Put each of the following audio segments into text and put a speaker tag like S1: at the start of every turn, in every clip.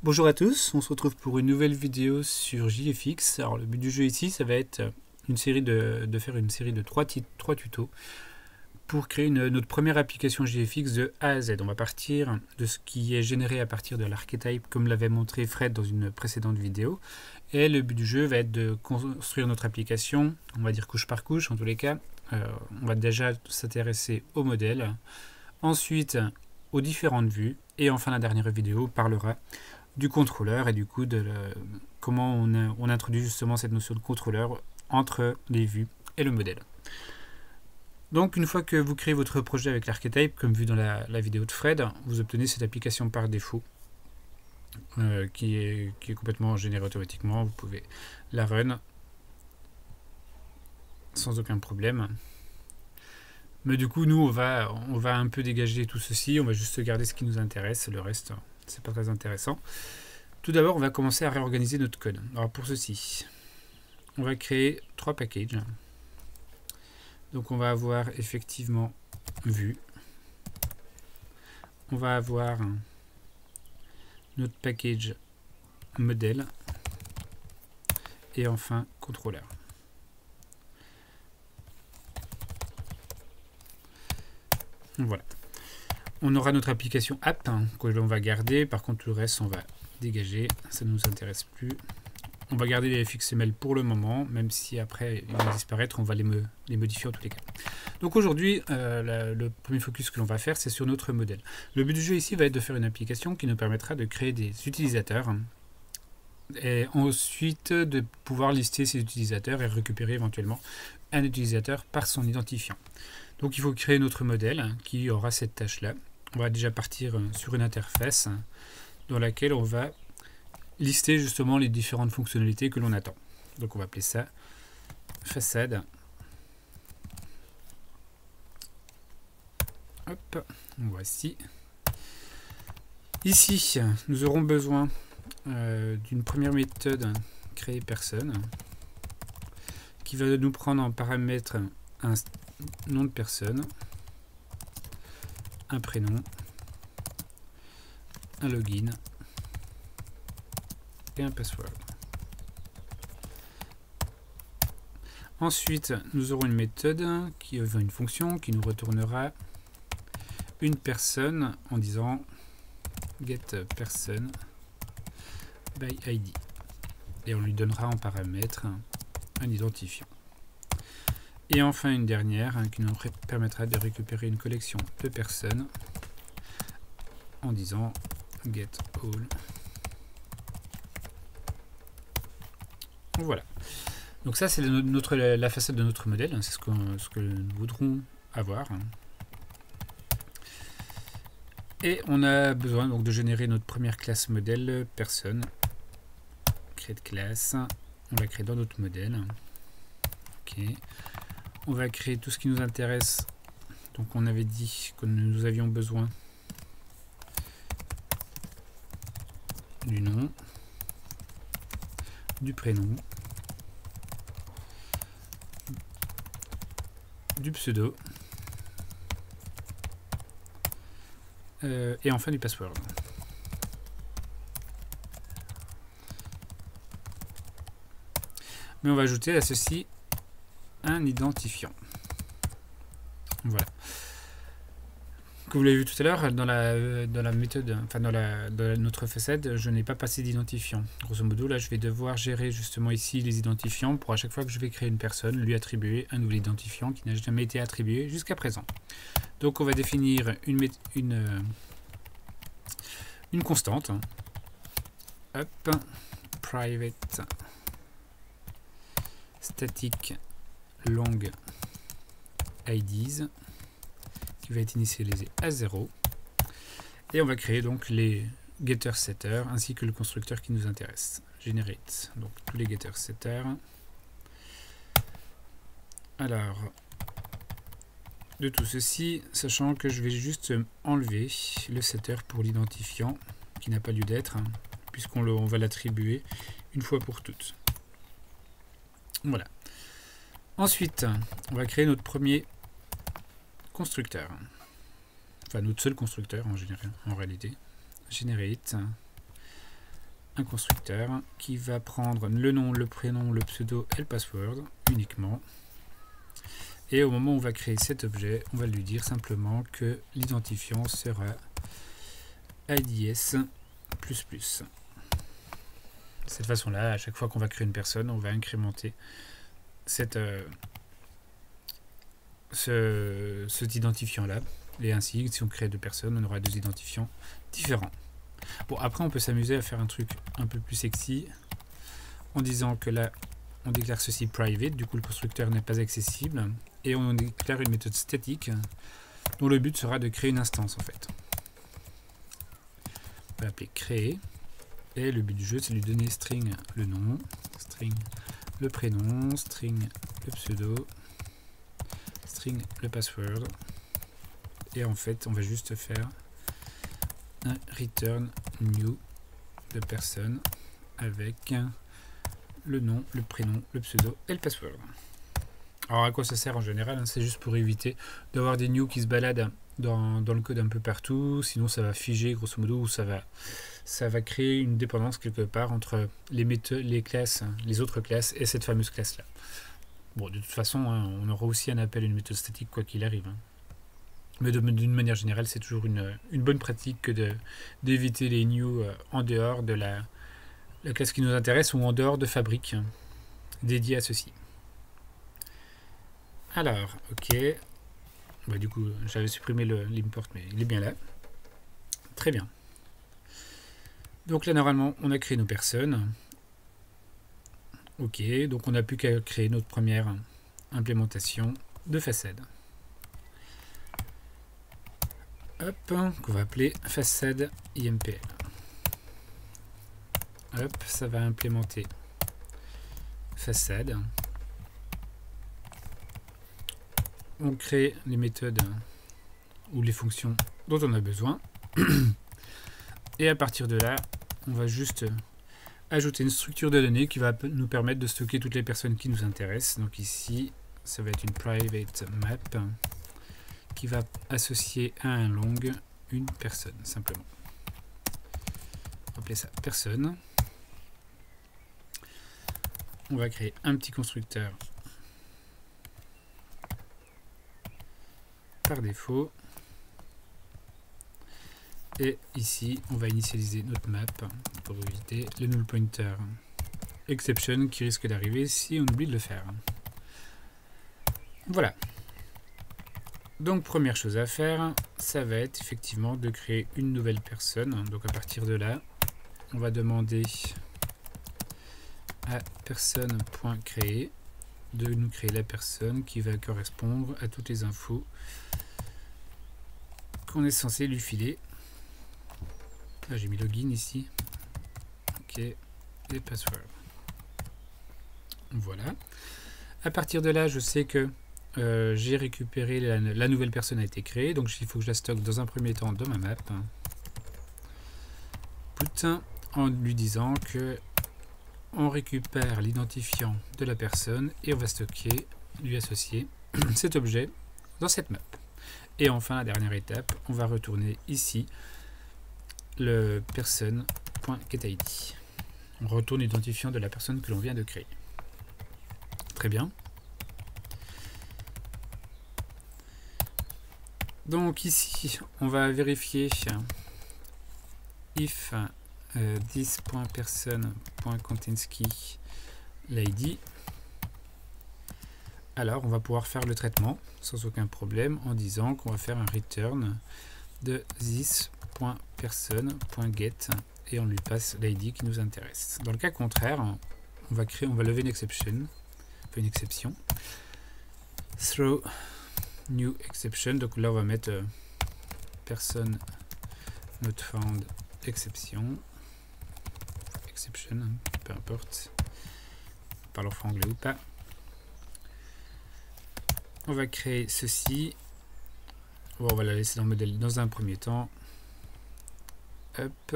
S1: Bonjour à tous, on se retrouve pour une nouvelle vidéo sur JFX. Alors le but du jeu ici, ça va être faire une série de trois tutos pour créer notre première application JFX de A à Z. On va partir de ce qui est généré à partir de l'archétype comme l'avait montré Fred dans une précédente vidéo. Et le but du jeu va être de construire notre application, on va dire couche par couche en tous les cas. On va déjà s'intéresser au modèle, ensuite aux différentes vues, et enfin la dernière vidéo parlera du contrôleur et du coup de comment on introduit justement cette notion de contrôleur entre les vues et le modèle. Donc une fois que vous créez votre projet avec l'archétype, comme vu dans la vidéo de Fred, vous obtenez cette application par défaut qui est complètement générée automatiquement. Vous pouvez la run sans aucun problème. Mais du coup, nous, on va un peu dégager tout ceci. On va juste garder ce qui nous intéresse. Le reste, c'est pas très intéressant. Tout d'abord, on va commencer à réorganiser notre code. Alors pour ceci, on va créer 3 packages. Donc on va avoir effectivement vue. On va avoir notre package modèle. Et enfin, contrôleur. Voilà. On aura notre application app que l'on va garder. Par contre, le reste, on va dégager. Ça ne nous intéresse plus. On va garder les FXML pour le moment, même si après ils vont disparaître, on va les modifier en tous les cas. Donc aujourd'hui, le premier focus que l'on va faire, c'est sur notre modèle. Le but du jeu ici va être de faire une application qui nous permettra de créer des utilisateurs et ensuite de pouvoir lister ces utilisateurs et récupérer éventuellement un utilisateur par son identifiant. Donc il faut créer notre modèle qui aura cette tâche-là. On va déjà partir sur une interface dans laquelle on va lister justement les différentes fonctionnalités que l'on attend. Donc on va appeler ça façade. Hop, voici. Ici, nous aurons besoin d'une première méthode créer personne qui va nous prendre en paramètre un nom de personne, un prénom, un login et un password. Ensuite, nous aurons une méthode une fonction qui nous retournera une personne en disant getPerson by ID et on lui donnera en paramètre un identifiant. Et enfin une dernière qui nous permettra de récupérer une collection de personnes en disant getAll. Voilà. Donc ça c'est la façade de notre modèle, c'est ce que nous voudrons avoir. Et on a besoin donc de générer notre première classe modèle personne. Create class. On va créer dans notre modèle. Ok. On va créer tout ce qui nous intéresse. Donc on avait dit que nous avions besoin du nom, du prénom, du pseudo et enfin du password. Mais on va ajouter à ceci un identifiant. Voilà. Comme vous l'avez vu tout à l'heure, dans la méthode, enfin dans notre façade, je n'ai pas passé d'identifiant. Grosso modo, là, je vais devoir gérer justement ici les identifiants pour à chaque fois que je vais créer une personne, lui attribuer un nouvel identifiant qui n'a jamais été attribué jusqu'à présent. Donc, on va définir une constante. Hop, private static long IDs qui va être initialisé à 0 et on va créer donc les getter setter ainsi que le constructeur qui nous intéresse. Generate donc tous les getter setter. Alors de tout ceci, sachant que je vais juste enlever le setter pour l'identifiant qui n'a pas lieu d'être puisqu'on va l'attribuer une fois pour toutes. Voilà. Ensuite, on va créer notre premier constructeur. Enfin, notre seul constructeur en général, en réalité. Generate. un constructeur qui va prendre le nom, le prénom, le pseudo et le password uniquement. Et au moment où on va créer cet objet, on va lui dire simplement que l'identifiant sera IDS++. De cette façon-là, à chaque fois qu'on va créer une personne, on va incrémenter cet identifiant-là. Et ainsi, si on crée deux personnes, on aura deux identifiants différents. Bon, après, on peut s'amuser à faire un truc un peu plus sexy en disant que là, on déclare ceci private, du coup le constructeur n'est pas accessible, et on déclare une méthode statique dont le but sera de créer une instance en fait. On va l'appeler créer, et le but du jeu c'est de lui donner string le nom, string le prénom, string le pseudo, string le password, et en fait on va juste faire un return new de personne avec le nom, le prénom, le pseudo et le password. Alors à quoi ça sert en général, hein? C'est juste pour éviter d'avoir des new qui se baladent dans le code un peu partout, sinon ça va figer grosso modo, ou ça va créer une dépendance quelque part entre les classes, les autres classes et cette fameuse classe là. Bon, de toute façon, hein, on aura aussi un appel à une méthode statique quoi qu'il arrive, hein. Mais d'une manière générale, c'est toujours une bonne pratique que d'éviter les new en dehors de la classe qui nous intéresse ou en dehors de fabrique dédiée à ceci. Alors, ok. Bah, du coup, j'avais supprimé l'import, mais il est bien là. Très bien. Donc là, normalement, on a créé nos personnes. Ok, donc on n'a plus qu'à créer notre première implémentation de façade. Hop, qu'on va appeler façade IMPL. Hop, ça va implémenter façade. On crée les méthodes ou les fonctions dont on a besoin. Et à partir de là, on va juste ajouter une structure de données qui va nous permettre de stocker toutes les personnes qui nous intéressent. Donc ici, ça va être une private map qui va associer à un long une personne, simplement. On va appeler ça personne. On va créer un petit constructeur par défaut. Et ici, on va initialiser notre map pour éviter le null pointer exception qui risque d'arriver si on oublie de le faire. Voilà. Donc, première chose à faire, ça va être effectivement de créer une nouvelle personne. Donc, à partir de là, on va demander à personne.créer de nous créer la personne qui va correspondre à toutes les infos qu'on est censé lui filer. Là, j'ai mis login ici. Ok. Et password. Voilà. À partir de là, je sais que j'ai récupéré la nouvelle personne a été créée. Donc, il faut que je la stocke dans un premier temps dans ma map. Put, en lui disant que on récupère l'identifiant de la personne et on va stocker, lui associer cet objet dans cette map. Et enfin, la dernière étape, on va retourner ici le personne.getID. On retourne l'identifiant de la personne que l'on vient de créer. Très bien. Donc ici, on va vérifier if this.person.containskey l'ID. Alors, on va pouvoir faire le traitement sans aucun problème en disant qu'on va faire un return de this.person.get et on lui passe l'ID qui nous intéresse. Dans le cas contraire, on va lever une exception, throw new exception. Donc là, on va mettre person not found exception, peu importe, parlons franglais ou pas. On va créer ceci. Bon, on va la laisser dans le modèle dans un premier temps. Hop,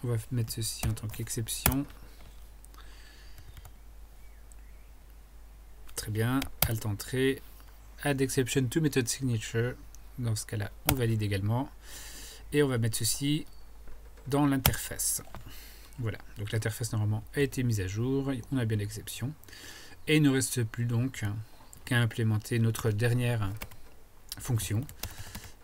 S1: on va mettre ceci en tant qu'exception. Très bien. Alt entrée. Add exception to method signature. Dans ce cas-là, on valide également. Et on va mettre ceci dans l'interface. Voilà, donc l'interface normalement a été mise à jour, on a bien l'exception. Et il ne reste plus donc qu'à implémenter notre dernière fonction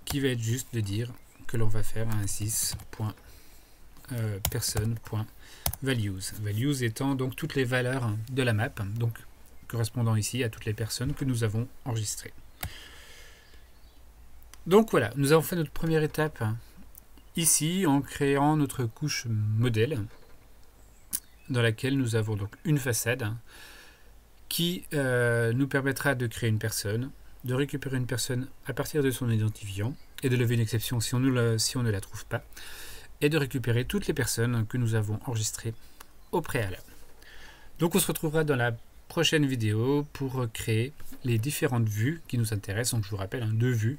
S1: qui va être juste de dire que l'on va faire un sys.person.values. Values étant donc toutes les valeurs de la map, donc correspondant ici à toutes les personnes que nous avons enregistrées. Donc voilà, nous avons fait notre première étape ici en créant notre couche modèle dans laquelle nous avons donc une façade qui nous permettra de créer une personne, de récupérer une personne à partir de son identifiant et de lever une exception si on ne la trouve pas, et de récupérer toutes les personnes que nous avons enregistrées au préalable. Donc on se retrouvera dans la prochaine vidéo pour créer les différentes vues qui nous intéressent. Donc je vous rappelle, deux vues.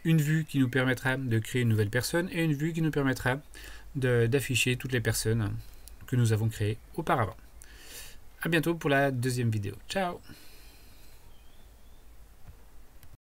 S1: Une vue qui nous permettra de créer une nouvelle personne et une vue qui nous permettra d'afficher toutes les personnes que nous avons créées auparavant. A bientôt pour la deuxième vidéo. Ciao!